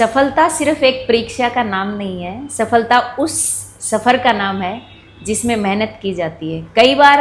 सफलता सिर्फ एक परीक्षा का नाम नहीं है, सफलता उस सफ़र का नाम है जिसमें मेहनत की जाती है। कई बार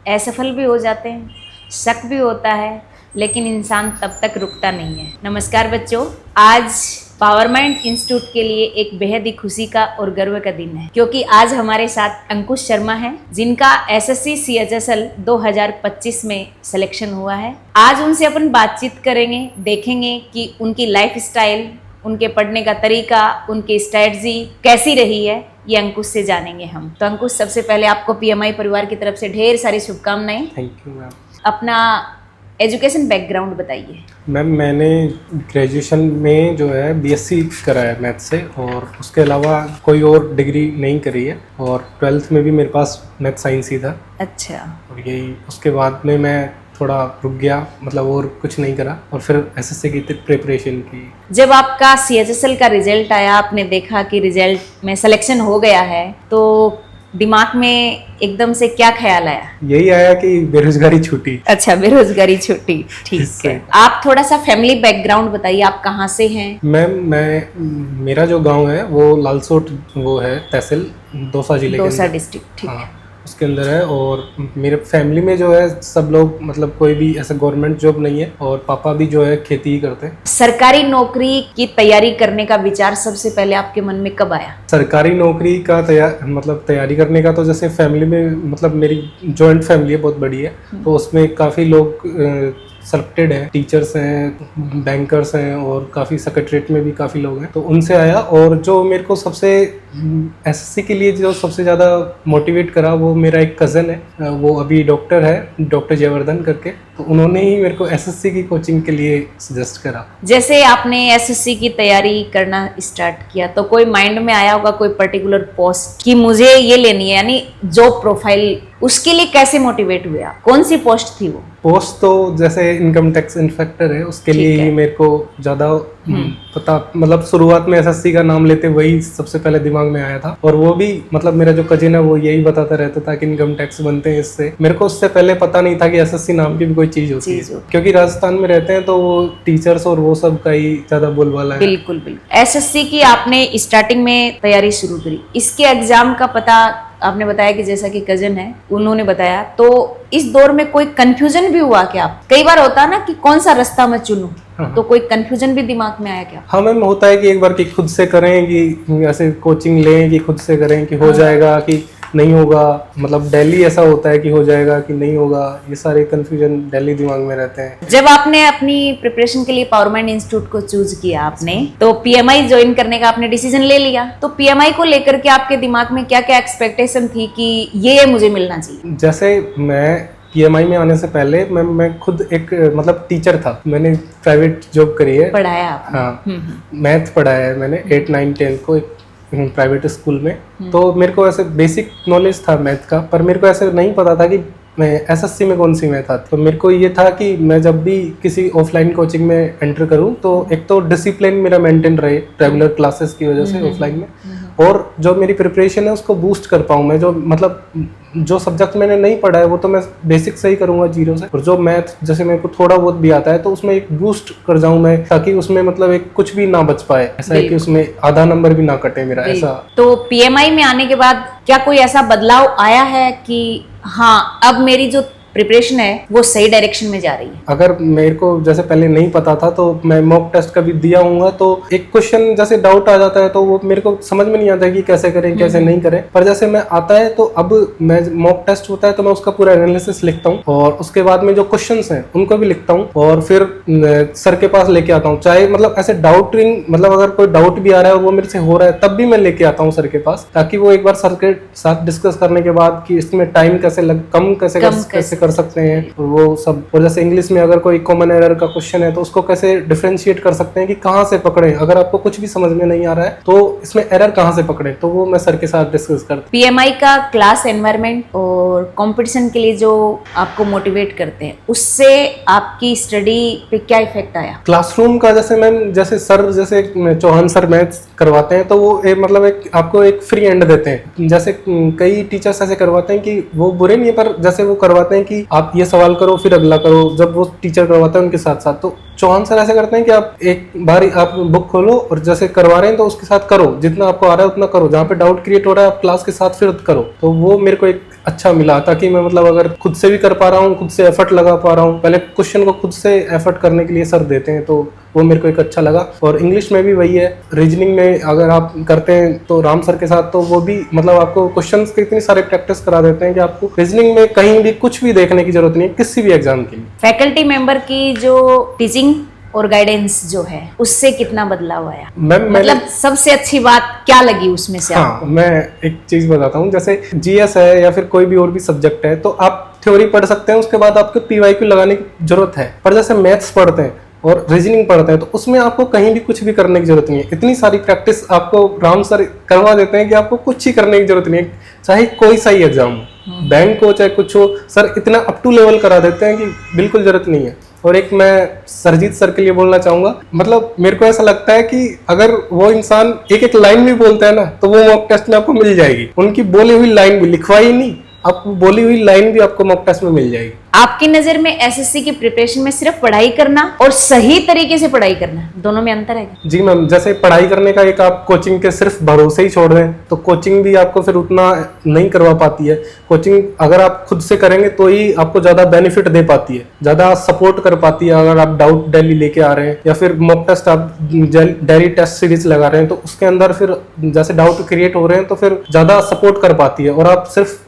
असफल भी हो जाते हैं, शक भी होता है, लेकिन इंसान तब तक रुकता नहीं है। नमस्कार बच्चों, आज पावर माइंड इंस्टीट्यूट के लिए एक बेहद ही खुशी का और गर्व का दिन है, क्योंकि आज हमारे साथ अंकुश शर्मा हैं, जिनका एसएससी CHSL 2025 में सिलेक्शन हुआ है। आज उनसे अपन बातचीत करेंगे, देखेंगे कि उनकी लाइफ स्टाइल, उनके पढ़ने का तरीका, उनकी स्ट्रेटजी कैसी रही है, ये अंकुश से जानेंगे हम। तो अंकुश, सबसे पहले आपको PMI परिवार की तरफ से ढेर सारी शुभकामनाएं। Thank you ma'am. अपना एजुकेशन बैकग्राउंड बताइए। मैम, मैंने ग्रेजुएशन में जो है BSc करा है मैथ से, और उसके अलावा कोई और डिग्री नहीं करी है, और 12th में भी मेरे पास मैथ साइंस ही था। अच्छा। और यही उसके बाद में मैं थोड़ा रुक गया, मतलब और कुछ नहीं करा, और फिर SSC की प्रिपरेशन की। जब आपका CHSL का रिजल्ट आया, आपने देखा कि रिजल्ट में सिलेक्शन हो गया है, तो दिमाग में एकदम से क्या ख्याल आया? यही आया कि बेरोजगारी छूटी। अच्छा, बेरोजगारी छूटी, ठीक है। आप थोड़ा सा फैमिली बैकग्राउंड बताइए, आप कहाँ से हैं? मैम, मेरा जो गांव है वो लालसोट, वो है तहसील दौसा जिले के दौसा डिस्ट्रिक्ट, ठीक है, उसके अंदर है। और मेरे फैमिली में जो है सब लोग, मतलब कोई भी ऐसा गवर्नमेंट जॉब नहीं है, और पापा भी जो है खेती ही करते हैं। सरकारी नौकरी की तैयारी करने का विचार सबसे पहले आपके मन में कब आया? सरकारी नौकरी का तैयारी करने का तो जैसे फैमिली में, मतलब मेरी जॉइंट फैमिली है, बहुत बड़ी है, तो उसमें काफ़ी लोग सेलेक्टेड हैं, टीचर्स हैं, बैंकर्स हैं, और काफ़ी सेक्रेटरीट में भी काफ़ी लोग हैं, तो उनसे आया। और जो मेरे को सबसे SSC के लिए जो सबसे ज़्यादा मोटिवेट करा, वो मेरा एक कज़न है, वो अभी डॉक्टर है, डॉक्टर जयवर्धन करके, तो उन्होंने ही मेरे को SSC की कोचिंग के लिए सजेस्ट करा। जैसे आपने SSC की तैयारी करना स्टार्ट किया, तो कोई माइंड में आया होगा कोई पर्टिकुलर पोस्ट कि मुझे ये लेनी है, यानी जॉब प्रोफाइल, उसके लिए कैसे मोटिवेट हुए आप? कौन सी पोस्ट थी वो? पोस्ट तो जैसे इनकम टैक्स इंस्पेक्टर है, उसके लिए ही मेरे को ज़्यादा पता, मतलब शुरुआत में SSC का नाम लेते वही सबसे पहले दिमाग में आया था। और वो भी, मतलब मेरा जो कजिन है वो यही बताता रहता था कि इनकम टैक्स बनते हैं इससे। मेरे को उससे पहले पता नहीं था कि SSC नाम की भी कोई चीज़ होती है, क्योंकि राजस्थान में रहते हैं तो वो टीचर्स और वो सब का ही ज़्यादा बोलबाला है। बिल्कुल बिल्कुल। SSC की आपने स्टार्टिंग में तैयारी शुरू करी, इसके एग्जाम का पता आपने बताया कि जैसा कि कजन है उन्होंने बताया, तो इस दौर में कोई कंफ्यूजन भी हुआ क्या? आप, कई बार होता है ना कि कौन सा रास्ता मैं चुनूं, तो कोई कंफ्यूजन भी दिमाग में आया क्या? हाँ मैम, होता है कि एक बार कि खुद से करें, कि ऐसे कोचिंग लें, कि खुद से करें, कि हो जाएगा कि नहीं होगा, मतलब दिल्ली ऐसा होता है कि हो जाएगा कि नहीं होगा, ये सारे कंफ्यूजन दिल्ली दिमाग में रहते हैं। जब आपने अपनी प्रिपरेशन के लिए पावर माइंड इंस्टीट्यूट को चूज किया आपने, तो PMI ज्वाइन करने का आपने डिसीजन ले लिया, तो PMI को लेकर के आपके दिमाग में क्या क्या एक्सपेक्टेशन थी कि ये मुझे मिलना चाहिए? जैसे मैं PMI में आने से पहले मैं खुद एक, मतलब टीचर था, मैंने प्राइवेट जॉब करी है, पढ़ाया आपने? हाँ, मैथ पढ़ाया है मैंने 8, 9, 10 को एक प्राइवेट स्कूल में। तो मेरे को ऐसे बेसिक नॉलेज था मैथ का, पर मेरे को ऐसे नहीं पता था कि मैं SSC में कौन सी मैथ आती। तो मेरे को ये था कि मैं जब भी किसी ऑफलाइन कोचिंग में एंटर करूं, तो एक तो डिसिप्लिन मेरा मेंटेन रहे रेगुलर क्लासेस की वजह से ऑफलाइन में, और जो मेरी प्रिपरेशन है उसको बूस्ट कर पाऊँ मैं। जो, मतलब जो सब्जेक्ट मैंने नहीं पढ़ा है वो तो मैं बेसिक से ही करूँगा, जीरो से, और जो मैथ जैसे मेरे को थोड़ा बहुत भी आता है तो उसमें एक बूस्ट कर जाऊँ मैं, ताकि उसमें मतलब एक कुछ भी ना बच पाए, ऐसा है कि उसमें आधा नंबर भी ना कटे मेरा, ऐसा। तो PMI में आने के बाद क्या कोई ऐसा बदलाव आया है कि हाँ, अब मेरी जो प्रिपरेशन है वो सही डायरेक्शन में जा रही है? अगर मेरे को जैसे पहले नहीं पता था, तो मैं मॉक टेस्ट कभी दिया हूँ तो एक क्वेश्चन जैसे डाउट आ जाता है, तो वो मेरे को समझ में नहीं आता है कि कैसे करें कैसे नहीं करें, पर जैसे मैं आता है तो अब मैं मॉक टेस्ट होता है तो मैं उसका पूरा एनालिसिस लिखता हूँ, और उसके बाद में जो क्वेश्चंस हैं उनको भी लिखता हूँ, और फिर सर के पास लेके आता हूँ। चाहे मतलब ऐसे डाउटिंग, मतलब अगर कोई डाउट भी आ रहा है और वो मेरे से हो रहा है, तब भी मैं लेके आता हूँ सर के पास, ताकि वो एक बार सर के साथ डिस्कस करने के बाद कि इसमें टाइम कैसे कम कैसे कर सकते हैं, वो सब। और जैसे इंग्लिश में अगर कोई कॉमन एरर का क्वेश्चन है तो उसको कैसे डिफरेंशिएट कर सकते हैं कि कहाँ से पकड़े, अगर आपको कुछ भी समझ में नहीं आ रहा है तो इसमें एरर कहाँ से पकड़े, तो वो मैं सर के साथ डिस्कस करता हूँ। PMI का क्लास एनवायरनमेंट और कंपटीशन के लिए जो आपको मोटिवेट करते हैं, उससे आपकी स्टडी पे क्या इफेक्ट आया? क्लासरूम का, जैसे मैम, जैसे सर, जैसे चौहान सर मैथ्स करवाते हैं तो वो मतलब आपको एक फ्री एंड देते हैं। जैसे कई टीचर्स ऐसे करवाते हैं कि वो बुरे नहीं है, पर जैसे वो करवाते हैं कि आप ये सवाल करो फिर अगला करो, जब वो टीचर करवाता है उनके साथ साथ। तो चौहान सर ऐसे करते हैं कि आप एक बार आप बुक खोलो और जैसे करवा रहे हैं तो उसके साथ करो, जितना आपको आ रहा है उतना करो, जहाँ पे डाउट क्रिएट हो रहा है आप क्लास के साथ फिर करो। तो वो मेरे को एक अच्छा मिला, ताकि मैं मतलब अगर खुद से भी कर पा रहा हूँ, खुद से एफर्ट लगा पा रहा हूँ। पहले क्वेश्चन को खुद से एफर्ट करने के लिए सर देते हैं, तो वो मेरे को एक अच्छा लगा। और इंग्लिश में भी वही है, रीजनिंग में अगर आप करते हैं तो राम सर के साथ, तो वो भी मतलब आपको क्वेश्चंस के इतनी सारे प्रैक्टिस करा देते हैं कि आपको रीजनिंग में कहीं भी कुछ भी देखने की जरूरत नहीं है, किसी भी एग्जाम के लिए। फैकल्टी मेंबर की जो टीचिंग और गाइडेंस जो है उससे कितना बदलाव आया? मतलब सबसे अच्छी बात क्या लगी उसमें से? हाँ, मैं एक चीज बताता हूँ। जैसे जीएस है या फिर कोई भी और भी सब्जेक्ट है, तो आप थ्योरी पढ़ सकते हैं, उसके बाद आपको पीवाईक्यू लगाने की जरूरत है। पर जैसे मैथ्स पढ़ते हैं और रीजनिंग पढ़ते हैं तो उसमें आपको कहीं भी कुछ भी करने की जरूरत नहीं है। इतनी सारी प्रैक्टिस आपको राम सर करवा देते हैं कि आपको कुछ ही करने की जरूरत नहीं है, चाहे कोई सा ही एग्जाम हो, बैंक हो चाहे कुछ हो, सर इतना अप टू लेवल करा देते हैं कि बिल्कुल जरूरत नहीं है। और एक मैं सरजीत सर के लिए बोलना चाहूंगा, मतलब मेरे को ऐसा लगता है कि अगर वो इंसान एक एक लाइन भी बोलता है ना, तो वो मॉक टेस्ट में आपको मिल जाएगी। उनकी बोली हुई लाइन भी, लिखवाई नहीं, आपको बोली हुई लाइन भी आपको मॉक टेस्ट में मिल जाएगी। आपकी नजर में एसएससी की प्रिपरेशन में सिर्फ पढ़ाई करना और सही तरीके से पढ़ाई करना, दोनों में अंतर है? जी मैम, जैसे पढ़ाई करने का एक आप कोचिंग के सिर्फ भरोसे ही छोड़ दें तो कोचिंग भी आपको फिर उतना नहीं करवा पाती है। कोचिंग अगर आप खुद से करेंगे तो ही आपको ज्यादा बेनिफिट दे पाती है, ज्यादा सपोर्ट कर पाती है। अगर आप डाउट डेली लेके आ रहे हैं या फिर मॉक टेस्ट आप डेली टेस्ट सीरीज लगा रहे हैं, तो उसके अंदर फिर जैसे डाउट क्रिएट हो रहे हैं तो फिर ज्यादा सपोर्ट कर पाती है। और आप सिर्फ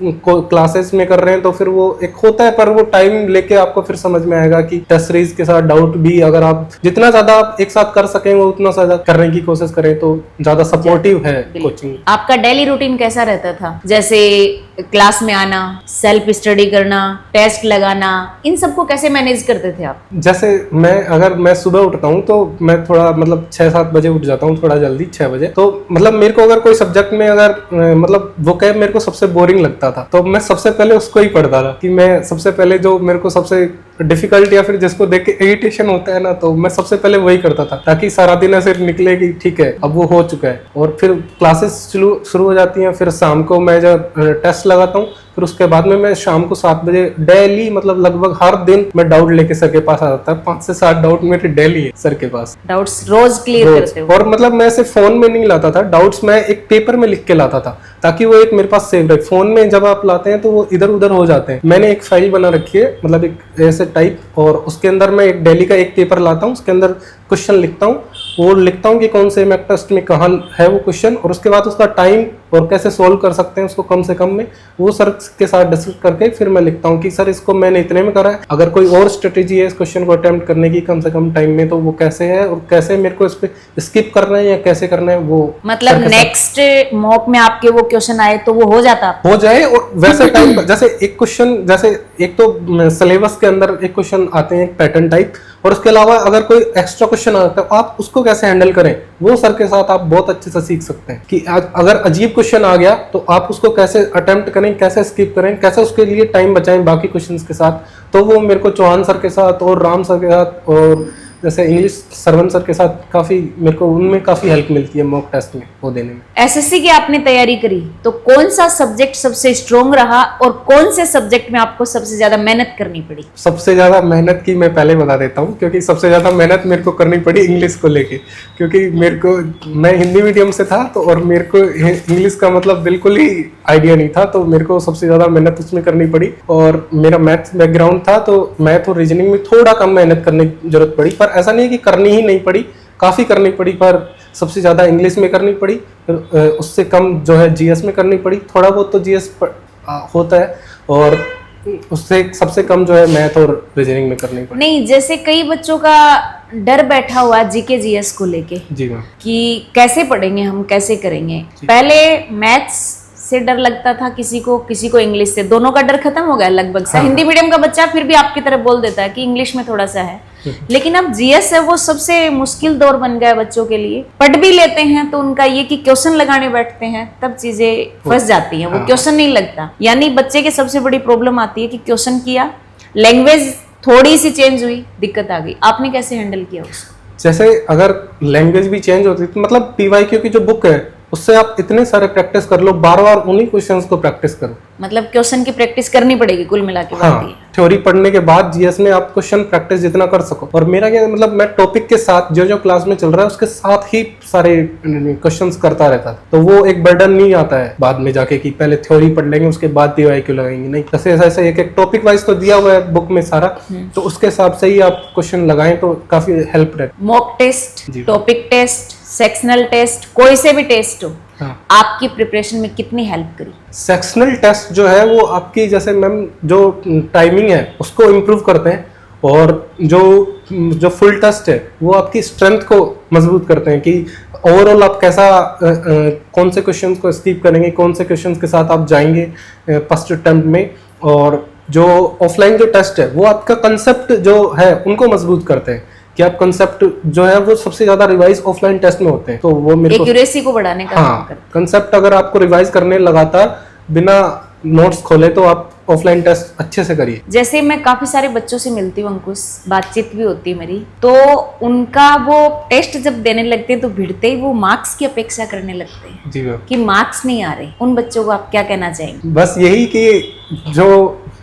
क्लासेस में कर रहे हैं तो फिर वो एक होता है, पर वो टाइम लेके आपको फिर समझ में आएगा कि टेस्ट सीरीज के साथ डाउट भी अगर आप जितना ज्यादा आप एक साथ कर सकेंगे उतना ज्यादा करने की कोशिश करें तो ज्यादा सपोर्टिव है कोचिंग। आपका डेली रूटीन कैसा रहता था? जैसे क्लास में आना, सेल्फ स्टडी करना, टेस्ट लगाना, इन सबको कैसे मैनेज करते थे आप? जैसे मैं सुबह उठता हूँ तो मैं थोड़ा मतलब 6-7 बजे उठ जाता हूँ, थोड़ा जल्दी 6 बजे। तो मतलब मेरे को अगर कोई सब्जेक्ट में अगर मतलब वो कहे मेरे को सबसे बोरिंग लगता था तो मैं सबसे पहले उसको ही पढ़ता था, कि मैं सबसे पहले जो मेरे को सबसे डिफिकल्ट या फिर जिसको देख के इरिटेशन होता है ना, तो मैं सबसे पहले वही करता था, ताकि सारा दिन ऐसे निकले कि ठीक है अब वो हो चुका है। और फिर क्लासेस शुरू हो जाती हैं, फिर शाम को मैं जब टेस्ट लगाता हूँ, फिर उसके बाद में मैं शाम को 7 बजे डेली मतलब लगभग हर दिन मैं डाउट लेके सर के पास आ जाता है। 5 से 7 डाउट मेरे डेली है सर के पास। डाउट्स रोज क्लियर करते हो? और मतलब मैं ऐसे फोन में नहीं लाता था डाउट्स, मैं एक पेपर में लिख के लाता था, ताकि वो एक मेरे पास सेव रहे। फोन में जब आप लाते हैं तो वो इधर उधर हो जाते हैं। मैंने एक फाइल बना रखी है, मतलब एक ऐसे टाइप, और उसके अंदर मैं एक डेली का एक पेपर लाता हूँ, उसके अंदर क्वेश्चन लिखता हूँ, वो लिखता हूँ कि कौन से मॉक टेस्ट में कहाँ है वो क्वेश्चन, और उसके बाद उसका टाइम और कैसे सोल्व कर सकते हैं उसको कम से कम में, वो सर के साथ डिस्कस करके फिर मैं लिखता हूँ कि सर इसको मैंने इतने में करा है, अगर कोई और स्ट्रेटेजी है इस क्वेश्चन को अटेम्प्ट करने की कम से कम टाइम में तो वो कैसे है, और कैसे मेरे को इस पे स्किप करना है या कैसे करना है वो। मतलब नेक्स्ट मॉक में आपके वो क्वेश्चन आए तो वो हो जाए। और वैसे टाइम जैसे एक क्वेश्चन, जैसे एक तो सिलेबस के अंदर एक क्वेश्चन आते हैं पैटर्न टाइप, और उसके अलावा अगर कोई एक्स्ट्रा क्वेश्चन आता है आप उसको कैसे हैंडल करें, वो सर के साथ आप बहुत अच्छे से सीख सकते हैं। कि अगर अजीब क्वेश्चन आ गया तो आप उसको कैसे अटेम्प्ट करें, कैसे स्किप करें, कैसे उसके लिए टाइम बचाएं बाकी क्वेश्चंस के साथ। तो वो मेरे को चौहान सर के साथ और राम सर के साथ और जैसे इंग्लिश सरवन सर के साथ काफी मेरे को उनमें काफी हेल्प मिलती है मॉक टेस्ट में वो देने में। एसएससी की आपने तैयारी करी तो कौन सा सब्जेक्ट सबसे स्ट्रॉन्ग रहा और कौन से सब्जेक्ट में आपको सबसे ज्यादा मेहनत करनी पड़ी? सबसे ज्यादा मेहनत की मैं पहले बता देता हूँ, क्योंकि सबसे ज्यादा मेहनत मेरे को करनी पड़ी इंग्लिश को लेके, क्योंकि मैं हिंदी मीडियम से था तो, और मेरे को इंग्लिश का मतलब बिल्कुल ही आइडिया नहीं था, तो मेरे को सबसे ज्यादा मेहनत उसमें करनी पड़ी। और मेरा मैथ्स बैकग्राउंड था तो मैथ और रीजनिंग में थोड़ा कम मेहनत करने की जरूरत पड़ी, पर ऐसा नहीं कि करनी ही नहीं पड़ी, काफी करनी पड़ी, पर सबसे ज्यादा इंग्लिश में करनी पड़ी, उससे कम जो है जीएस में करनी पड़ी। थोड़ा बहुत तो जीएस होता है, और उससे सबसे कम जो है मैथ और रीजनिंग में करनी पड़ी। नहीं, जैसे कई बच्चों का डर बैठा हुआ जीके जीएस को लेके, जी मैम, कि कैसे पढ़ेंगे हम, कैसे करेंगे। पहले मैथ्स से डर लगता था किसी को इंग्लिश से, दोनों का डर खत्म हो गया लगभग से। हिंदी मीडियम का बच्चा फिर भी आपकी तरफ बोल देता है कि इंग्लिश में थोड़ा सा है, लेकिन अब जीएस है वो सबसे मुश्किल दौर बन गया है बच्चों के लिए। पढ़ भी लेते हैं तो उनका ये कि क्वेश्चन लगाने बैठते हैं तब चीजें फंस जाती हैं, वो क्वेश्चन नहीं लगता। यानी बच्चे की सबसे बड़ी प्रॉब्लम आती है कि क्वेश्चन किया, लैंग्वेज थोड़ी सी चेंज हुई, दिक्कत आ गई। आपने कैसे हैंडल किया उसको? जैसे अगर लैंग्वेज भी चेंज होती तो मतलब पीवाईक्यू की जो बुक है उससे आप इतने सारे प्रैक्टिस कर लो, बार बार उन्हीं क्वेश्चंस को प्रैक्टिस करो। मतलब क्वेश्चन की प्रैक्टिस करनी पड़ेगी कुल मिला के। हाँ, थ्योरी पढ़ने के बाद जीएस में आप क्वेश्चन प्रैक्टिस जितना कर सको। और मेरा क्या मतलब, मैं टॉपिक के साथ जो जो क्लास में चल रहा है उसके साथ ही सारे क्वेश्चंस करता रहता था, तो वो एक बर्डन नहीं आता है बाद में जाके कि पहले थ्योरी पढ़ लेंगे उसके बाद पीवाईक्यू लगाएंगे। नहीं, जैसे ऐसे एक एक टॉपिक वाइज तो दिया हुआ है बुक में सारा, तो उसके हिसाब से ही आप क्वेश्चन लगाएं तो काफी हेल्प रहती। मॉक टेस्ट, जी। टॉपिक टेस्ट, सेक्शनल टेस्ट, कोई से भी टेस्ट हो, हाँ। आपकी प्रिपरेशन में कितनी हेल्प करी? सेक्शनल टेस्ट जो है वो आपकी, जैसे मैम जो टाइमिंग है उसको इम्प्रूव करते हैं, और जो फुल टेस्ट है वो आपकी स्ट्रेंथ को मजबूत करते हैं कि ओवरऑल आप कैसा कौन से क्वेश्चंस को स्किप करेंगे, कौन से क्वेश्चंस के साथ आप जाएंगे फर्स्ट अटेम्प्ट में। और जो ऑफलाइन जो टेस्ट है वो आपका कंसेप्ट जो है उनको मजबूत करते हैं कि आप कंसेप्ट जो है वो सबसे ज्यादा रिवाइज ऑफलाइन टेस्ट में होते हैं, तो वो मेरे को एक्यूरेसी को बढ़ाने का काम करते हाँ, कंसेप्ट अगर आपको रिवाइज करने लगातार बिना नोट्स खोले तो आप ऑफलाइन टेस्ट अच्छे से करिए। जैसे मैं काफी सारे बच्चों से मिलती हूँ अंकुश, बातचीत भी होती है मेरी, तो उनका वो टेस्ट जब देने लगते हैं तो भिड़ते ही वो मार्क्स की अपेक्षा करने लगते हैं जी मैम। कि मार्क्स नहीं आ रहे। उन बच्चों को आप क्या कहना चाहेंगे? बस यही कि जो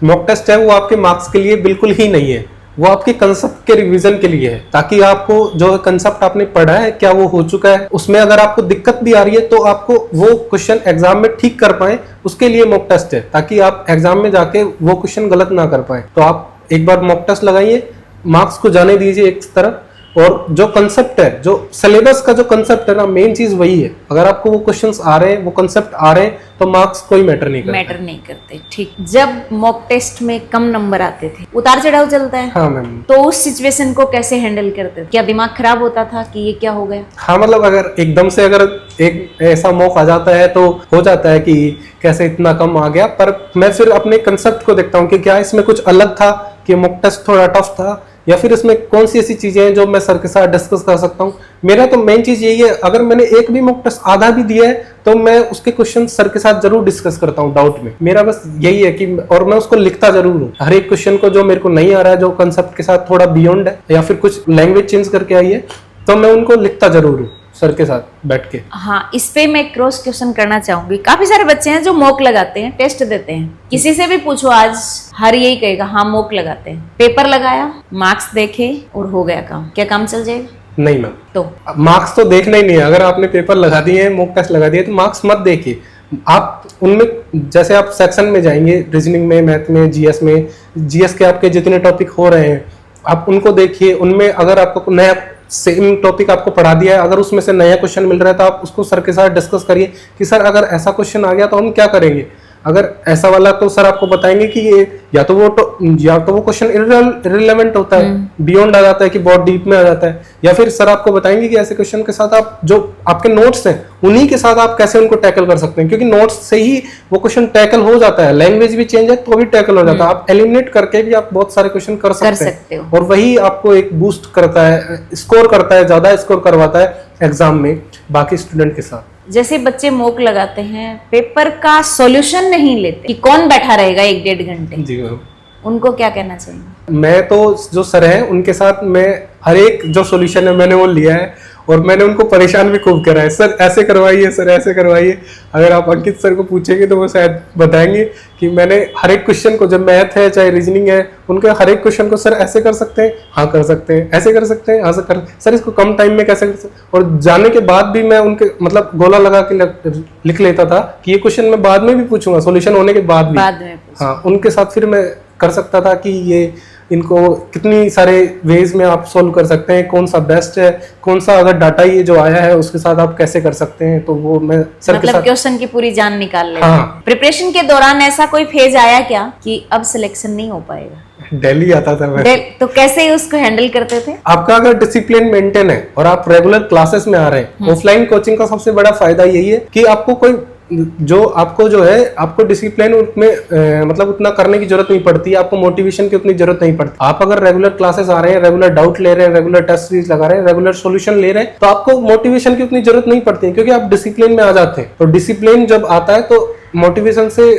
मॉक टेस्ट है वो आपके मार्क्स के लिए बिल्कुल ही नहीं है, वो आपके कंसेप्ट के रिवीजन के लिए है, ताकि आपको जो कंसेप्ट आपने पढ़ा है क्या वो हो चुका है, उसमें अगर आपको दिक्कत भी आ रही है तो आपको वो क्वेश्चन एग्जाम में ठीक कर पाए, उसके लिए मॉक टेस्ट है, ताकि आप एग्जाम में जाके वो क्वेश्चन गलत ना कर पाए। तो आप एक बार मॉक टेस्ट लगाइए, मार्क्स को जाने दीजिए एक तरफ, और जो कंसेप्ट है, जो सिलेबस का जो कंसेप्ट है ना, मेन चीज वही है। अगर आपको वो क्वेश्चंस आ रहे हैं, वो कंसेप्ट आ रहे हैं, तो मार्क्स कोई मैटर नहीं करते। मैटर नहीं करते, ठीक। जब मॉक टेस्ट में कम नंबर आते थे, उतार चढ़ाव चलता है, हाँ मैम। तो उस सिचुएशन को कैसे हैंडल करते थे? क्या दिमाग खराब होता था कि ये क्या हो गया? हाँ, मतलब अगर एकदम से अगर एक ऐसा मौका आ जाता है तो हो जाता है कि कैसे इतना कम आ गया, पर मैं फिर अपने कंसेप्ट को देखता हूँ कि क्या इसमें कुछ अलग था, कि मॉक टेस्ट थोड़ा टफ था, या फिर इसमें कौन सी ऐसी चीजें हैं जो मैं सर के साथ डिस्कस कर सकता हूँ। मेरा तो मेन चीज यही है, अगर मैंने एक भी मॉक टेस्ट आधा भी दिया है तो मैं उसके क्वेश्चन सर के साथ जरूर डिस्कस करता हूँ डाउट में। मेरा बस यही है कि, और मैं उसको लिखता जरूर हूँ हर एक क्वेश्चन को जो मेरे को नहीं आ रहा है, जो कंसेप्ट के साथ थोड़ा बियॉन्ड है या फिर कुछ लैंग्वेज चेंज करके आई है, तो मैं उनको लिखता जरूर हूँ सर के साथ बैठ के। हाँ, इस पे मैं क्रॉस क्वेश्चन करना चाहूंगी। काफी सारे बच्चे हैं जो मॉक लगाते हैं, टेस्ट देते हैं, किसी से भी पूछो आज हर यही कहेगा हाँ मॉक लगाते हैं। पेपर लगाया, मार्क्स देखे और हो गया काम, क्या काम चल जाएगा? नहीं मैम, तो मार्क्स तो देखना ही नहीं है। अगर आपने पेपर लगा दिए हैं, मॉक टेस्ट लगा दिए, तो मार्क्स मत देखिए आप उनमें। जैसे आप सेक्शन में जाएंगे, रीजनिंग में, मैथ में, जीएस में, जीएस के आपके जितने टॉपिक हो रहे हैं आप उनको देखिए। उनमें अगर आपको नया सेम टॉपिक आपको पढ़ा दिया है, अगर उसमें से नया क्वेश्चन मिल रहा है तो आप उसको सर के साथ डिस्कस करिए कि सर अगर ऐसा क्वेश्चन आ गया तो हम क्या करेंगे। अगर ऐसा वाला तो सर आपको बताएंगे कि ये या तो वो क्वेश्चन इररिलेवेंट होता है, बियॉन्ड आ जाता है, कि बहुत डीप में आ जाता है, या फिर सर आपको बताएंगे कि ऐसे क्वेश्चन के साथ आप जो आपके नोट्स हैं उन्हीं के साथ आप कैसे उनको टैकल कर सकते हैं, क्योंकि नोट्स से ही वो क्वेश्चन टैकल हो जाता है। लैंग्वेज भी चेंज है तो भी टैकल हो जाता है। आप एलिमिनेट करके भी आप बहुत सारे क्वेश्चन कर सकते हो, और वही आपको एक बूस्ट करता है, स्कोर करता है, ज्यादा स्कोर करवाता है एग्जाम में बाकी स्टूडेंट के साथ। जैसे बच्चे मॉक लगाते हैं, पेपर का सॉल्यूशन नहीं लेते कि कौन बैठा रहेगा 1-1.5 घंटे, जी मैम, उनको क्या कहना चाहिए? मैं तो जो सर हैं उनके साथ मैं हर एक जो सॉल्यूशन है मैंने वो लिया है, और मैंने उनको परेशान भी खूब करा है, सर ऐसे करवाइए, सर ऐसे करवाइए। अगर आप अंकित सर को पूछेंगे तो वो शायद बताएंगे कि मैंने हर एक क्वेश्चन को, जब मैथ है चाहे रीजनिंग है, उनके हर एक क्वेश्चन को सर ऐसे कर सकते हैं, हाँ कर सकते हैं, ऐसे कर सकते हैं, हाँ सर इसको कम टाइम में कैसे कर सकते हैं। और जाने के बाद भी मैं उनके मतलब गोला लगा के लिख लेता था कि ये क्वेश्चन मैं बाद में भी पूछूंगा, सोल्यूशन होने के बाद भी। हाँ, उनके साथ फिर मैं कर सकता था कि ये इनको कितनी सारे वेज में आप सोल्व कर सकते हैं, कौन सा बेस्ट है, कौन सा अगर डाटा ये जो आया है उसके साथ आप कैसे कर सकते हैं, तो वो मैं सर के साथ क्वेश्चन की पूरी जान निकाल लेते हैं। हाँ। प्रिपरेशन के दौरान ऐसा कोई फेज आया क्या कि अब सिलेक्शन नहीं हो पाएगा? दिल्ली आता था मैं, तो कैसे उसको हैंडल करते थे? आपका अगर डिसिप्लिन मेंटेन है और आप रेगुलर क्लासेस में आ रहे हैं, ऑफलाइन कोचिंग का सबसे बड़ा फायदा यही है कि आपको कोई आपको डिसिप्लिन में मतलब उतना करने की जरूरत नहीं पड़ती, आपको मोटिवेशन की उतनी जरूरत नहीं पड़ती। आप अगर रेगुलर क्लासेस आ रहे हैं, रेगुलर डाउट ले रहे हैं, रेगुलर टेस्ट सीरीज लगा रहे हैं, रेगुलर सॉल्यूशन ले रहे हैं, तो आपको मोटिवेशन की उतनी जरूरत नहीं पड़ती, क्योंकि आप डिसिप्लिन में आ जाते हैं। तो डिसिप्लिन जब आता है तो मोटिवेशन से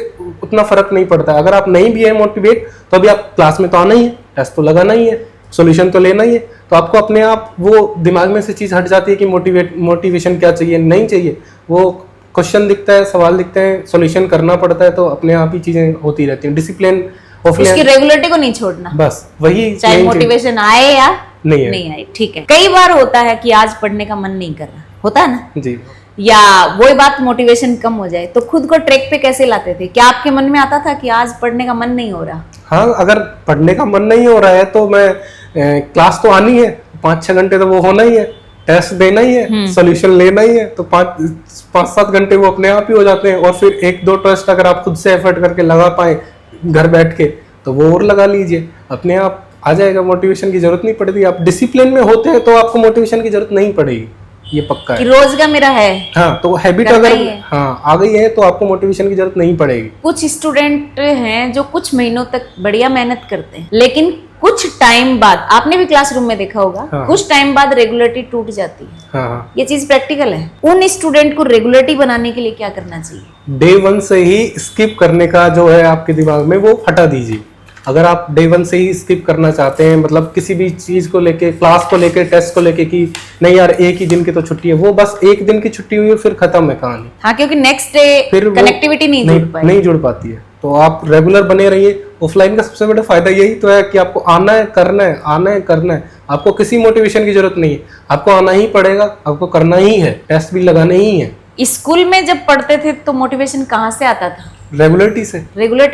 उतना फर्क नहीं पड़ता है। अगर आप नहीं भी है मोटिवेट तो अभी आप क्लास में तो आना ही है, टेस्ट तो लगाना ही है, सॉल्यूशन तो लेना ही है। तो आपको अपने आप वो दिमाग में से चीज़ हट जाती है कि मोटिवेशन क्या चाहिए, नहीं चाहिए। वो क्वेश्चन दिखता है, सवाल दिखते हैं, सॉल्यूशन करना पड़ता है, तो अपने आप ही चीज़ें होती रहती हैं। डिसिप्लिन उसकी रेगुलरिटी को नहीं छोड़ना, बस वही, चाहे मोटिवेशन आए या नहीं आए। ठीक है, कई बार होता है कि आज पढ़ने का मन नहीं कर रहा, होता है ना जी, या वही बात मोटिवेशन कम हो जाए, तो खुद को ट्रैक पे कैसे लाते थे? क्या आपके मन में आता था कि आज पढ़ने का मन नहीं हो रहा? हाँ, अगर पढ़ने का मन नहीं हो रहा है तो मैं क्लास तो आनी है, 5-6 घंटे तो वो होना ही है, टेस्ट देना ही है, सॉल्यूशन लेना ही है, तो 5-7 घंटे वो अपने आप ही हो जाते हैं। और फिर 1-2 टेस्ट अगर आप खुद से एफर्ट करके लगा पाए घर बैठ के, तो वो और लगा लीजिए, अपने आप आ जाएगा। मोटिवेशन की जरूरत नहीं पड़ती। आप डिसिप्लिन में होते हैं तो आपको मोटिवेशन की जरूरत नहीं पड़ेगी, ये पक्का कि है। रोज का मेरा है, हाँ, तो हैबिट करना अगर ही है। हाँ आ गई है तो आपको मोटिवेशन की जरूरत नहीं पड़ेगी। कुछ स्टूडेंट हैं जो कुछ महीनों तक बढ़िया मेहनत करते हैं, लेकिन कुछ टाइम बाद, आपने भी क्लासरूम में देखा होगा, हाँ। कुछ टाइम बाद रेगुलरिटी टूट जाती है। हाँ, ये चीज प्रैक्टिकल है। उन स्टूडेंट को रेगुलरिटी बनाने के लिए क्या करना चाहिए? डे 1 से ही स्किप करने का जो है आपके दिमाग में, वो हटा दीजिए। अगर आप डे 1 से ही स्किप करना चाहते हैं, मतलब किसी भी चीज को लेके, क्लास को लेके, टेस्ट को लेके, कि नहीं यार एक ही दिन की तो छुट्टी है, वो बस एक दिन की छुट्टी हुई है, फिर खत्म है कहानी। हाँ, क्योंकि नेक्स्ट डे फिर कनेक्टिविटी नहीं जुड़ पाती है। तो आप रेगुलर बने रहिए। ऑफलाइन का सबसे बड़ा फायदा यही तो है कि आपको आना है, करना है, आना है, करना है। आपको किसी मोटिवेशन की जरूरत नहीं है, आपको आना ही पड़ेगा, आपको करना ही है, टेस्ट भी लगाने ही है। स्कूल में जब पढ़ते थे तो मोटिवेशन कहाँ से आता था? रेगुलरिटी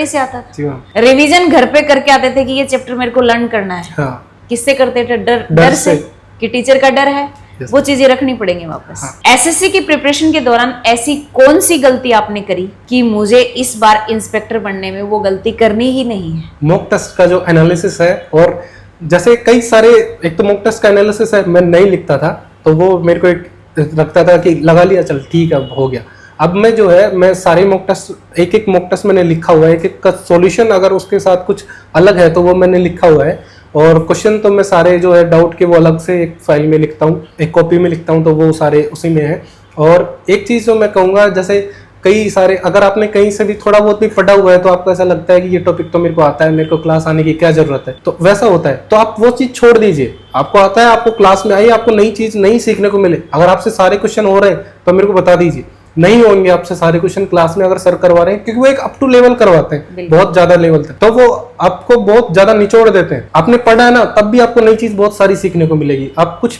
से आता था। जी हाँ। रिवीजन घर पे करके आते थे कि ये चैप्टर मेरे को लर्न करना है। हाँ। किससे करते थे? डर से कि टीचर का डर है, वो चीजें रखनी पड़ेंगी वापस। हाँ। एसएससी की प्रिपरेशन के दौरान ऐसी कौन सी गलती आपने करी कि मुझे इस बार इंस्पेक्टर बनने में वो गलती करनी ही नहीं है? मॉक टेस्ट का जो एनालिसिस है, और जैसे कई सारे, एक तो मॉक टेस्ट का एनालिसिस है, मैं नहीं लिखता था, तो वो मेरे को एक लगता था कि लगा लिया, चल ठीक है, हो गया। अब मैं जो है, मैं सारे मॉक टेस्ट, एक मॉक टेस्ट मैंने लिखा हुआ है, एक का सॉल्यूशन अगर उसके साथ कुछ अलग है तो वो मैंने लिखा हुआ है। और क्वेश्चन तो मैं सारे जो है डाउट के, वो अलग से एक फाइल में लिखता हूँ, एक कॉपी में लिखता हूँ, तो वो सारे उसी में है। और एक चीज़ जो मैं कहूँगा, जैसे कई सारे, अगर आपने कहीं से भी थोड़ा बहुत भी पढ़ा हुआ है तो आपको ऐसा लगता है कि ये टॉपिक तो मेरे को आता है, मेरे को क्लास आने की क्या जरूरत है, तो वैसा होता है। तो आप वो चीज़ छोड़ दीजिए। आपको आता है, आपको क्लास में आई, आपको नई चीज़ नहीं सीखने को मिले, अगर आपसे सारे क्वेश्चन हो रहे हैं तो मेरे को बता दीजिए। नहीं होंगे आपसे सारे क्वेश्चन क्लास में, अगर सर करवा रहे हैं, क्योंकि वो एक अप टू लेवल करवाते हैं, बहुत ज्यादा लेवल तक, तो वो आपको बहुत ज्यादा निचोड़ देते हैं। आपने पढ़ा है ना, तब भी आपको नई चीज बहुत सारी सीखने को मिलेगी। आप कुछ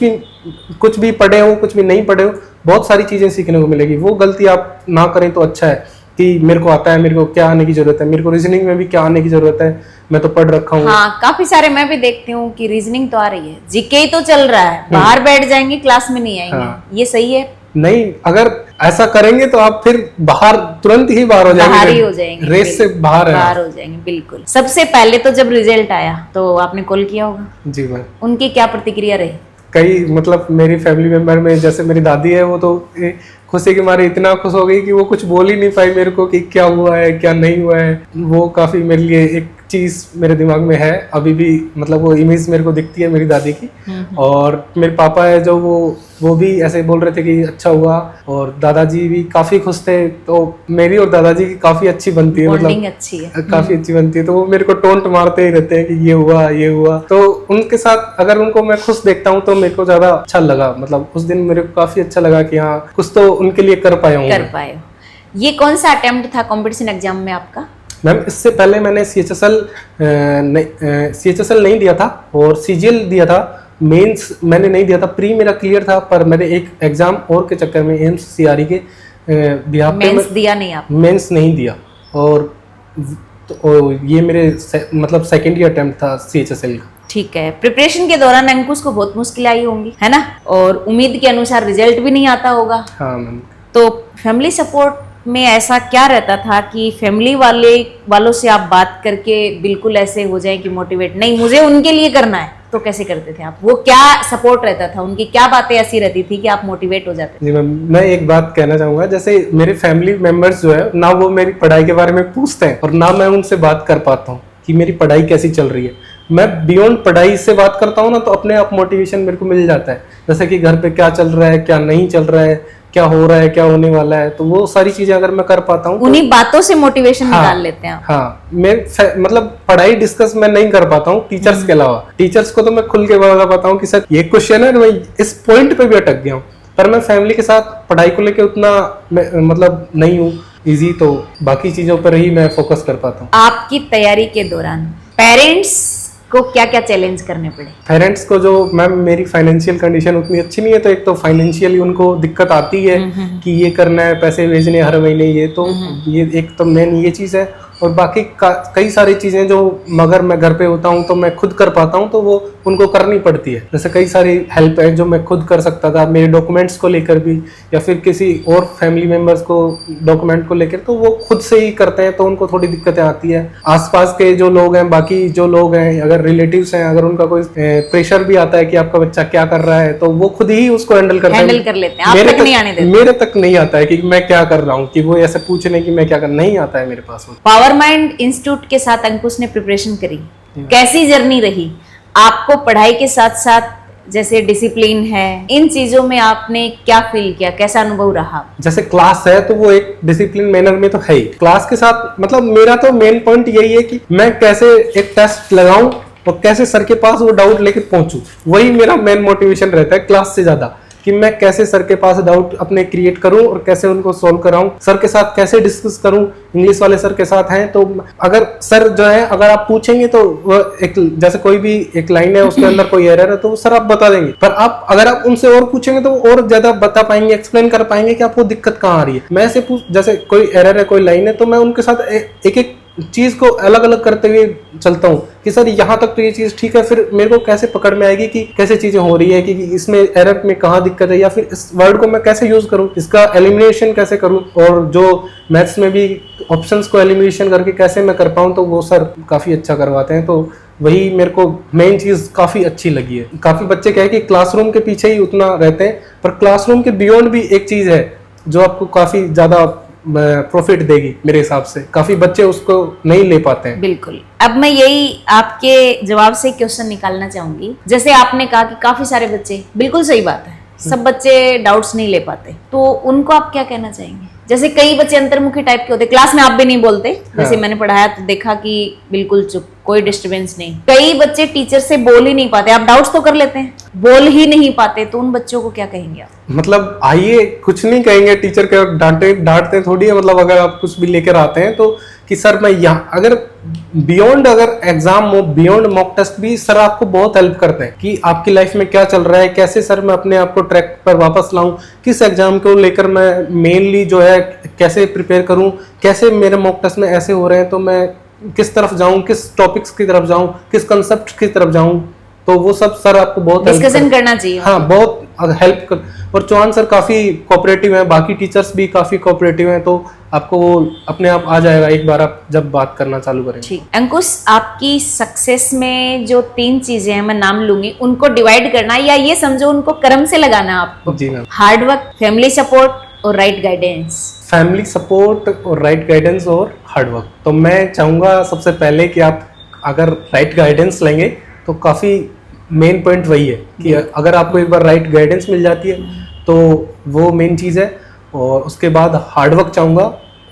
भी पढ़े हो, कुछ भी नहीं पढ़े हो, बहुत सारी चीजें सीखने को मिलेगी। वो गलती आप ना करें तो अच्छा है कि मेरे को आता है, मेरे को क्या आने की जरूरत है, मेरे को रीजनिंग में भी क्या आने की जरूरत है, मैं तो पढ़ रखा हूँ। हाँ, काफी सारे मैं भी देखती हूँ कि रीजनिंग तो आ रही है, जीके ही तो चल रहा है, बाहर बैठ जाएंगे, क्लास में नहीं आएंगे। हाँ। ये सही है? नहीं, अगर ऐसा करेंगे तो आप फिर बाहर, तुरंत ही बाहर हो जाएंगे, बाहर ही हो जाएंगे, रेस से बाहर हो जाएंगे। बिल्कुल। सबसे पहले तो जब रिजल्ट आया तो आपने कॉल किया होगा? जी मैम। उनकी क्या प्रतिक्रिया रही? कई, मतलब मेरी फैमिली मेंबर में जैसे मेरी दादी है, वो तो खुशी के मारे इतना खुश हो गई कि वो कुछ बोल ही नहीं पाई मेरे को कि क्या हुआ है, क्या नहीं हुआ है। वो काफी मेरे लिए एक चीज मेरे दिमाग में है अभी भी, मतलब वो इमेज मेरे को दिखती है मेरी दादी की। और मेरे पापा है जो, वो भी ऐसे बोल रहे थे कि अच्छा हुआ, और दादाजी भी काफी खुश थे। तो मेरी और दादाजी की काफी अच्छी बनती है, मतलब अच्छी है, काफी अच्छी बनती है। तो वो मेरे को टोंट मारते ही रहते हैं कि ये हुआ, ये हुआ। तो उनके साथ अगर उनको मैं खुश देखता हूँ तो मेरे को ज्यादा अच्छा लगा, मतलब उस दिन मेरे को काफी अच्छा लगा कि हाँ, कुछ तो उनके लिए कर पाया हूँ। ये कौन सा अटेम्प्ट था कॉम्पिटिशन एग्जाम में आपका? मैम, इससे पहले मैंने CHSL नहीं दिया था, और CGL दिया था। मेंस मैंने नहीं दिया था, प्री मेरा क्लियर था, पर मैंने एक एग्जाम और के चक्कर में एम्स CRE के बिहाफ पे मेंस दिया नहीं आप? मेंस नहीं दिया, और तो ये मेरे मतलब सेकेंड ईयर अटेम्प्ट था CHSL का। ठीक है। प्रिपरेशन के दौरान अंकुश को बहुत मुश्किल आई होंगी, है ना? और उम्मीद के अनुसार रिजल्ट भी नहीं आता होगा। हाँ मैम। तो फैमिली सपोर्ट में ऐसा क्या रहता था कि फैमिली वालों से आप बात करके बिल्कुल ऐसे हो जाए कि मोटिवेट, नहीं मुझे उनके लिए करना है, तो कैसे करते थे आप? वो क्या सपोर्ट रहता था, उनकी क्या बातें ऐसी रहती थी कि आप मोटिवेट हो जाते थे? जी मैम, मैं एक बात कहना चाहूंगा, जैसे मेरे फैमिली मेंबर्स जो है ना, वो मेरी पढ़ाई के बारे में पूछते हैं, और ना मैं उनसे बात कर पाता हूँ कि मेरी पढ़ाई कैसी चल रही है। मैं बियॉन्ड पढ़ाई से बात करता हूँ ना, तो अपने आप मोटिवेशन मेरे को मिल जाता है। जैसे कि घर पे क्या चल रहा है, क्या नहीं चल रहा है, क्या हो रहा है, क्या होने वाला है, तो वो सारी चीजें अगर मैं कर पाता हूँ उन्हीं बातों से मोटिवेशन हाँ, निकाल लेते हैं आप। हाँ, मतलब पढ़ाई डिस्कस मैं नहीं कर पाता हूँ टीचर्स के अलावा। टीचर्स को तो मैं खुल के बता पाता हूँ कि सर ये क्वेश्चन है, मैं इस पॉइंट पे भी अटक गया हूँ, पर मैं फैमिली के साथ पढ़ाई को लेके उतना मतलब नहीं हूँ इजी, तो बाकी चीजों पर ही मैं फोकस कर पाता हूँ। आपकी तैयारी के दौरान पेरेंट्स को क्या क्या चैलेंज करने पड़े? पेरेंट्स को जो मैम मेरी फाइनेंशियल कंडीशन उतनी अच्छी नहीं है, तो एक तो फाइनेंशियली उनको दिक्कत आती है कि ये करना है, पैसे भेजने हर महीने, ये तो ये एक तो मेन ये चीज़ है। और बाकी कई सारी चीज़ें जो मगर मैं घर पे होता हूँ तो मैं खुद कर पाता हूँ, तो वो उनको करनी पड़ती है। जैसे कई सारी हेल्प है जो मैं खुद कर सकता था मेरे डॉक्यूमेंट्स को लेकर भी, या फिर किसी और फैमिली मेम्बर्स को डॉक्यूमेंट को लेकर, तो वो खुद से ही करते हैं, तो उनको थोड़ी दिक्कतें आती है। आसपास के जो लोग हैं, बाकी जो लोग हैं, अगर रिलेटिव्स हैं, अगर उनका कोई प्रेशर भी आता है कि आपका बच्चा क्या कर रहा है, तो वो खुद ही उसको हैंडल कर लेते हैं। आप तक नहीं आने देते? मेरे तक नहीं आता है कि मैं क्या कर रहा हूँ, कि वो ऐसे पूछने की मैं क्या कर, नहीं आता है मेरे पास। पावर माइंड इंस्टीट्यूट के साथ अंकुश ने प्रिपरेशन करी, कैसी जर्नी रही आपको पढ़ाई के साथ साथ? जैसे डिसिप्लिन है, इन चीजों में आपने क्या फील किया, कैसा अनुभव रहा? जैसे क्लास है तो वो एक डिसिप्लिन मैनर में तो है ही, क्लास के साथ मतलब मेरा तो मेन पॉइंट यही है कि मैं कैसे एक टेस्ट लगाऊं और कैसे सर के पास वो डाउट लेके पहुंचूं, वही मेरा मेन मोटिवेशन रहता है क्लास से ज्यादा, कि मैं कैसे सर के पास डाउट अपने क्रिएट करूं और कैसे उनको सोल्व कराऊं, सर के साथ कैसे डिस्कस करूं। इंग्लिश वाले सर के साथ हैं तो अगर सर जो है, अगर आप पूछेंगे तो वो एक जैसे कोई भी एक लाइन है उसके अंदर कोई एरर है तो सर आप बता देंगे, पर आप अगर आप उनसे और पूछेंगे तो और ज्यादा बता पाएंगे, एक्सप्लेन कर पाएंगे कि आपको दिक्कत कहाँ आ रही है। मैं ऐसे जैसे कोई एरर है, कोई लाइन है, तो मैं उनके साथ एक एक चीज को अलग अलग करते हुए चलता हूँ कि सर यहाँ तक तो ये चीज ठीक है, फिर मेरे को कैसे पकड़ में आएगी कि कैसे चीजें हो रही है, कि इसमें एरर में कहाँ दिक्कत है, या फिर इस वर्ड को मैं कैसे यूज करूँ, इसका एलिमिनेशन कैसे करूँ, और जो मैथ्स में भी ऑप्शंस को एलिमिनेशन करके कैसे मैं कर पाऊँ, तो वो सर काफी अच्छा करवाते हैं। तो वही मेरे को मेन चीज काफी अच्छी लगी है। काफी बच्चे कहे कि क्लासरूम के पीछे ही उतना रहते हैं, पर क्लासरूम के बियॉन्ड भी एक चीज है जो आपको काफी ज्यादा प्रॉफिट देगी मेरे हिसाब से। काफी बच्चे उसको नहीं ले पाते हैं। बिल्कुल। अब मैं यही आपके जवाब से क्वेश्चन निकालना चाहूंगी। जैसे आपने कहा कि काफी सारे बच्चे, बिल्कुल सही बात है, सब बच्चे डाउट्स नहीं ले पाते, तो उनको आप क्या कहना चाहेंगे? जैसे कई बच्चे अंतर्मुखी टाइप के होते, क्लास में आप भी नहीं बोलते, जैसे मैंने पढ़ाया तो देखा कि बिल्कुल चुप, कोई डिस्टरबेंस नहीं। कई बच्चे टीचर से बोल ही नहीं पाते, आप डाउट्स तो कर लेते हैं, बोल ही नहीं पाते, तो उन बच्चों को क्या कहेंगे आप? मतलब आइए, कुछ नहीं कहेंगे, टीचर के डांटते थोड़ी है। मतलब अगर आप कुछ भी लेकर आते हैं तो कि सर मैं यहाँ, अगर बियॉन्ड अगर एग्जाम बियॉन्ड मॉक टेस्ट भी सर आपको बहुत हेल्प करते हैं कि आपकी लाइफ में क्या चल रहा है, कैसे सर मैं अपने आप को ट्रैक पर वापस लाऊं, किस एग्जाम को लेकर मैं मेनली जो है कैसे प्रिपेयर करूं, कैसे मेरे मॉक टेस्ट में ऐसे हो रहे हैं तो मैं किस तरफ जाऊं, किस टॉपिक्स की तरफ जाऊं, किस कंसेप्ट की तरफ जाऊं, तो वो सब सर आपको बहुत डिस्कशन करना चाहिए। हाँ, बहुत हेल्प कर। और चौहान सर काफी कोऑपरेटिव हैं, बाकी टीचर्स भी काफी कोऑपरेटिव हैं, तो आपको वो अपने आप आ जाएगा एक बार आप जब बात करना चालू करेंगे। ठीक। अंकुश, आपकी सक्सेस में जो 3 चीजें हैं, मैं नाम लूंगी, उनको डिवाइड करना, या ये समझो उनको क्रम से लगाना आपको। जी ma'am. Hard work, family support और राइट गाइडेंस। फैमिली सपोर्ट और राइट गाइडेंस और हार्ड वर्क। तो मैं चाहूंगा सबसे पहले कि आप अगर राइट गाइडेंस लेंगे तो काफी मेन पॉइंट वही है कि अगर आपको एक बार राइट गाइडेंस मिल जाती है तो वो मेन चीज़ है। और उसके बाद हार्ड वर्क चाहूँगा,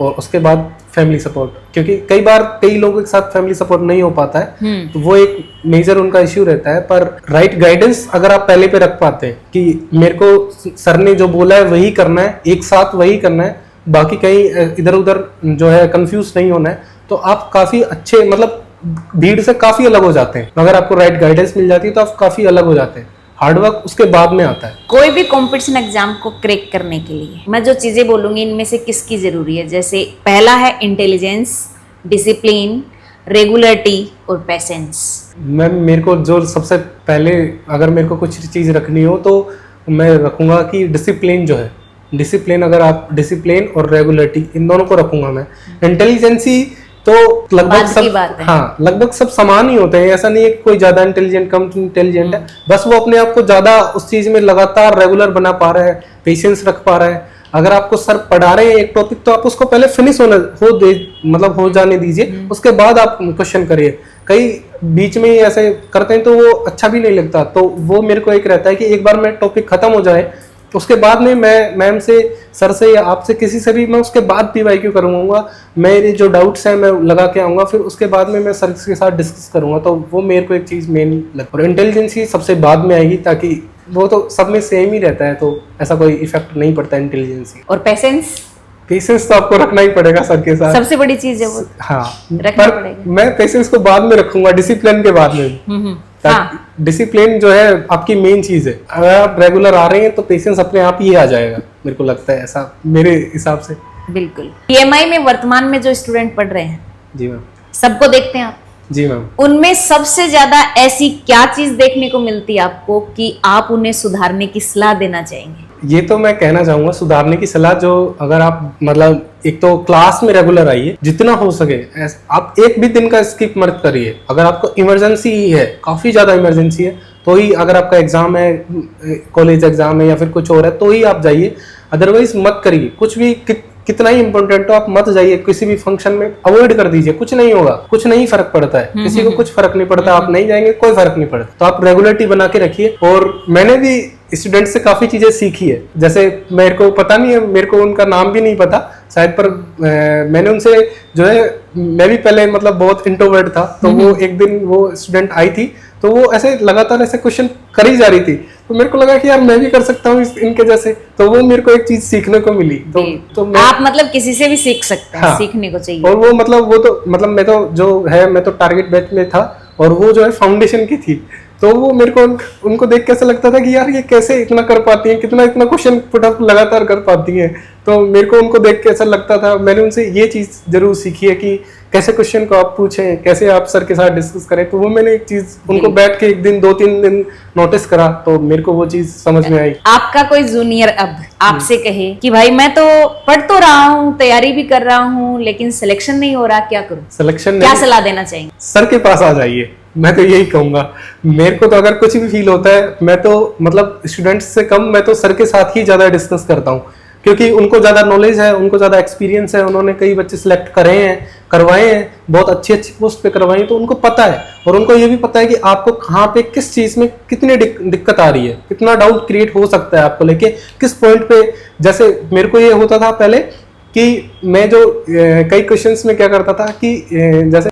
और उसके बाद फैमिली सपोर्ट, क्योंकि कई बार कई लोगों के साथ फैमिली सपोर्ट नहीं हो पाता है, तो वो एक मेजर उनका इश्यू रहता है। पर राइट गाइडेंस अगर आप पहले पे रख पाते हैं कि मेरे को सर ने जो बोला है वही करना है, एक साथ वही करना है, बाकी कहीं इधर उधर जो है कंफ्यूज नहीं होना है, तो आप काफ़ी अच्छे, मतलब भीड़ से काफी अलग हो जाते हैं। अगर आपको राइट गाइडेंस मिल जाती है तो आप काफी अलग हो जाते हैं। हार्ड वर्क उसके बाद में आता है। कोई भी कंपटीशन एग्जाम को क्रैक करने के लिए मैं जो चीजें बोलूंगी, इनमें से किसकी जरूरी है? जैसे पहला है इंटेलिजेंस, डिसिप्लिन, रेगुलरिटी और पेशेंस। मैम, मेरे को जो सबसे पहले अगर मेरे को कुछ चीज रखनी हो तो मैं रखूंगा कि डिसिप्लिन जो है, डिसिप्लिन, अगर आप डिसिप्लिन और रेगुलरिटी इन दोनों को रखूंगा मैं। इंटेलिजेंसी तो लगभग सब, हाँ, लगभग सब समान ही होते हैं, ऐसा नहीं है कि कोई ज्यादा इंटेलिजेंट कम इंटेलिजेंट है, बस वो अपने आप को ज्यादा उस चीज में लगातार रेगुलर बना पा रहा है, पेशेंस रख पा रहा है। अगर आपको सर पढ़ा रहे हैं एक टॉपिक तो आप उसको पहले फिनिश हो जाने दीजिए, उसके बाद आप क्वेश्चन करिए। कई बीच में ही ऐसे करते हैं तो वो अच्छा भी नहीं लगता, तो वो मेरे को एक रहता है कि एक बार मैं टॉपिक खत्म हो जाए उसके बाद में मैं मैम से, सर से या आपसे किसी से भी मैं उसके बाद PYQ करूँगा। मेरे जो डाउट्स हैं मैं लगा के आऊँगा, फिर उसके बाद में मैं सर के साथ डिस्कस करूँगा। तो वो मेरे को एक चीज़ मेन लगता है। और इंटेलिजेंसी सबसे बाद में आएगी, ताकि वो तो सब में सेम ही रहता है, तो ऐसा कोई इफेक्ट नहीं पड़ता इंटेलिजेंसी। और पेशेंस पेशेंस तो आपको रखना ही पड़ेगा सर के साथ, सबसे बड़ी चीज है वो। हाँ, रखना पर पड़ेगा। मैं पेशेंस को बाद में रखूंगा, डिसिप्लिन के बाद में। हाँ, डिसिप्लिन जो है आपकी मेन चीज है। अगर आप रेगुलर आ रहे हैं तो पेशेंस अपने आप ही आ जाएगा, मेरे को लगता है ऐसा, मेरे हिसाब से। बिल्कुल। PMI में वर्तमान में जो स्टूडेंट पढ़ रहे हैं, जी मैम। सबको देखते हैं आप? जी मैम। उनमें सबसे ज्यादा ऐसी क्या चीज देखने को मिलती है आपको कि आप उन्हें सुधारने की सलाह देना चाहेंगे? ये तो मैं कहना चाहूंगा, सुधारने की सलाह जो, अगर आप मतलब एक तो क्लास में रेगुलर आइए जितना हो सके, आप एक भी दिन का स्किप मत करिए। अगर आपको इमरजेंसी है, काफी ज्यादा इमरजेंसी है, तो ही, अगर आपका एग्जाम है, कॉलेज एग्जाम है या फिर कुछ और है, तो ही आप जाइए, अदरवाइज मत करिए। कुछ भी कितना ही इंपॉर्टेंट हो, आप मत जाइए। किसी भी फंक्शन में अवॉइड कर दीजिए, कुछ नहीं होगा, कुछ नहीं फर्क पड़ता है, किसी को कुछ फर्क नहीं पड़ता। आप नहीं जाएंगे, कोई फर्क नहीं पड़ता। तो आप रेगुलरिटी बना के रखिए। और मैंने भी स्टूडेंट से काफी चीजें सीखी है, जैसे मेरे को पता नहीं है, मेरे को उनका नाम भी नहीं पता शायद, पर मैंने उनसे जो है, मैं भी पहले मतलब बहुत इंट्रोवर्ट था, तो वो एक दिन वो स्टूडेंट आई थी, तो वो ऐसे लगातार ऐसे क्वेश्चन करी जा रही थी, तो मेरे को लगा कि यार मैं भी कर सकता हूँ इनके जैसे। तो वो मेरे को एक चीज सीखने को मिली। तो मैं, आप मतलब किसी से भी सीख सकते हैं। हाँ, सीखने को चाहिए। और वो मतलब मैं तो जो है, मैं तो टारगेट बैच में था, और वो जो है फाउंडेशन की थी। तो वो मेरे को उनको देख के ऐसा लगता था कि यार ये कैसे इतना कर पाती हैं, इतना क्वेश्चन पुटअप लगातार कर पाती हैं। तो मेरे को उनको देख के ऐसा लगता था। मैंने उनसे ये चीज जरूर सीखी है कि कैसे क्वेश्चन को आप पूछें, कैसे आप सर के साथ डिस्कस करें। तो वो मैंने एक चीज उनको बैठ के एक दिन 2-3 दिन नोटिस करा, तो मेरे को वो चीज समझ में आई। आपका कोई जूनियर अब आपसे कहे कि भाई मैं तो पढ़ तो रहा हूँ, तैयारी भी कर रहा हूँ, लेकिन सिलेक्शन नहीं हो रहा, क्या करूँ? सिलेक्शन क्या सलाह देना चाहेंगे? सर के पास आ जाइए, मैं तो यही कहूंगा। मेरे को तो अगर कुछ भी फील होता है, मैं तो मतलब स्टूडेंट्स से कम मैं तो सर के साथ ही ज्यादा डिस्कस करता हूँ, क्योंकि उनको ज्यादा नॉलेज है, उनको ज्यादा एक्सपीरियंस है। उन्होंने कई बच्चे सिलेक्ट करवाए हैं, बहुत अच्छी पोस्ट पे करवाए हैं, तो उनको पता है। और उनको ये भी पता है कि आपको कहाँ पे, किस चीज में कितनी दिक्कत आ रही है, कितना डाउट क्रिएट हो सकता है आपको लेके, किस पॉइंट पे। जैसे मेरे को ये होता था पहले कि मैं जो कई क्वेश्चंस में क्या करता था कि जैसे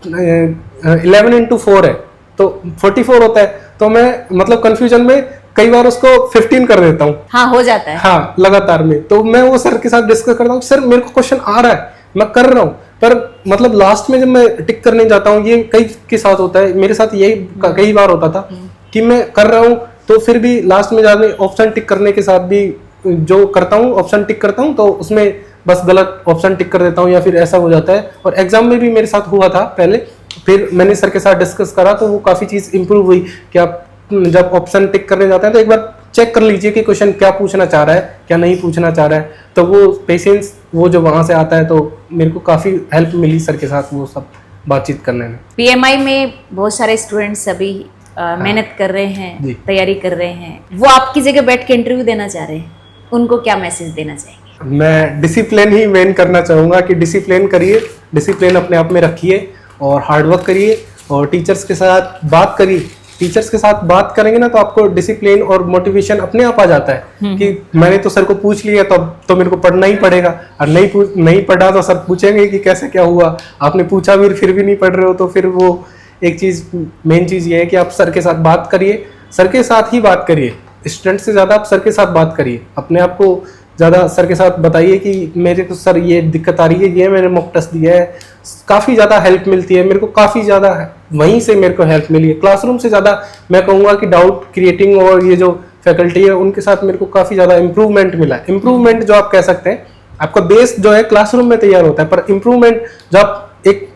11x4 है तो 44 होता है, तो मैं मतलब कंफ्यूजन में कई बार उसको 15 कर देता हूँ। हाँ, हो जाता है। हाँ, लगातार में। तो मैं वो सर के साथ डिस्कस करता हूँ, सर मेरे को क्वेश्चन आ रहा है, मैं कर रहा हूँ, पर मतलब लास्ट में जब मैं टिक करने जाता हूँ, ये कई के साथ होता है, मेरे साथ यही कई बार होता था कि मैं कर रहा हूँ, तो फिर भी लास्ट में जाके ऑप्शन टिक करने के साथ भी जो करता हूँ, ऑप्शन टिक करता हूँ, तो उसमें बस गलत ऑप्शन टिक कर देता हूँ, या फिर ऐसा हो जाता है। और एग्जाम में भी मेरे साथ हुआ था पहले, फिर मैंने सर के साथ डिस्कस करा, तो वो काफी चीज इंप्रूव हुई कि आप जब ऑप्शन टिक करने जाते हैं तो एक बार चेक कर लीजिए कि क्वेश्चन क्या पूछना चाह रहा है, क्या नहीं पूछना चाह रहा है। तो वो पेशेंस वो जो वहां से आता है, तो मेरे को काफी हेल्प मिली सर के साथ वो सब बातचीत करने में। PMI में बहुत सारे स्टूडेंट्स अभी मेहनत कर रहे हैं, तैयारी कर रहे हैं, वो आपकी जगह बैठ के इंटरव्यू देना चाह रहे हैं, उनको क्या मैसेज देना चाहेंगे? मैं डिसिप्लिन ही मेन करना चाहूंगा कि डिसिप्लिन करिए, डिसिप्लिन अपने आप में रखिए और हार्डवर्क करिए, और टीचर्स के साथ बात करिए। टीचर्स के साथ बात करेंगे ना, तो आपको डिसिप्लिन और मोटिवेशन अपने आप आ जाता है कि मैंने तो सर को पूछ लिया, तो मेरे को पढ़ना ही पड़ेगा। और नहीं पढ़ा तो सर पूछेंगे कि कैसे क्या हुआ, आपने पूछा भी फिर भी नहीं पढ़ रहे हो। तो फिर वो एक चीज, मेन चीज ये है कि आप सर के साथ बात करिए, सर के साथ ही बात करिए। स्टूडेंट से ज्यादा आप सर के साथ बात करिए, अपने आप को ज़्यादा सर के साथ बताइए कि मेरे को सर ये दिक्कत आ रही है, ये मैंने मॉक टेस्ट दिया है। काफ़ी ज़्यादा हेल्प मिलती है मेरे को, काफ़ी ज़्यादा वहीं से मेरे को हेल्प मिली है। क्लासरूम से ज़्यादा मैं कहूँगा कि डाउट क्रिएटिंग और ये जो फैकल्टी है उनके साथ मेरे को काफ़ी ज़्यादा इम्प्रूवमेंट मिला है। इम्प्रूवमेंट जो आप कह सकते हैं, आपका बेस जो है क्लासरूम में तैयार होता है, पर इम्प्रूवमेंट जब आप एक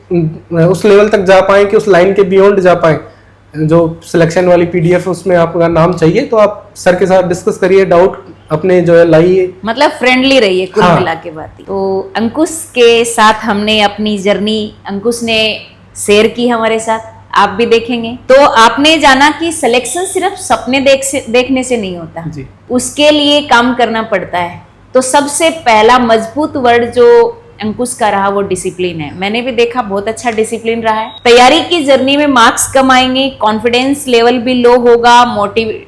उस लेवल तक जा पाए कि उस लाइन के बियॉन्ड जा पाए, जो सिलेक्शन वाली PDF उसमें आपका नाम चाहिए, तो आप सर के साथ डिस्कस करिए, डाउट अपने जो है लाइए, मतलब फ्रेंडली रहिए कुल मिला के बात। तो अंकुश के साथ हमने अपनी जर्नी, अंकुश ने शेयर की हमारे साथ, आप भी देखेंगे। तो आपने जाना कि सिलेक्शन सिर्फ सपने देखने से नहीं होता जी, उसके लिए काम करना पड़ता है। तो सबसे पहला मजबूत वर्ड जो अंकुश का रहा वो डिसिप्लिन है। मैंने भी देखा बहुत अच्छा डिसिप्लिन रहा है। तैयारी की जर्नी में मार्क्स कम आएंगे, कॉन्फिडेंस लेवल भी लो होगा,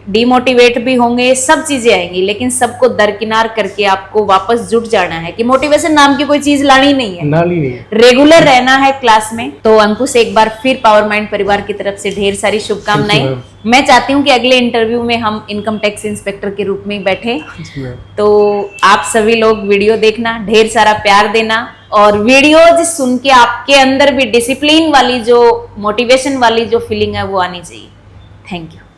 डिमोटिवेट भी होंगे, सब चीजें आएंगी, लेकिन सबको दरकिनार करके आपको वापस जुट जाना है कि मोटिवेशन नाम की कोई चीज लानी नहीं है, रेगुलर रहना है क्लास में। तो अंकुश एक बार फिर पावर माइंड परिवार की तरफ से ढेर सारी शुभकामनाएं। मैं चाहती हूँ कि अगले इंटरव्यू में हम इनकम टैक्स इंस्पेक्टर के रूप में बैठे। तो आप सभी लोग वीडियो देखना, ढेर सारा प्यार देना, और वीडियो सुन के आपके अंदर भी डिसिप्लिन वाली जो मोटिवेशन वाली जो फीलिंग है वो आनी चाहिए। Thank you.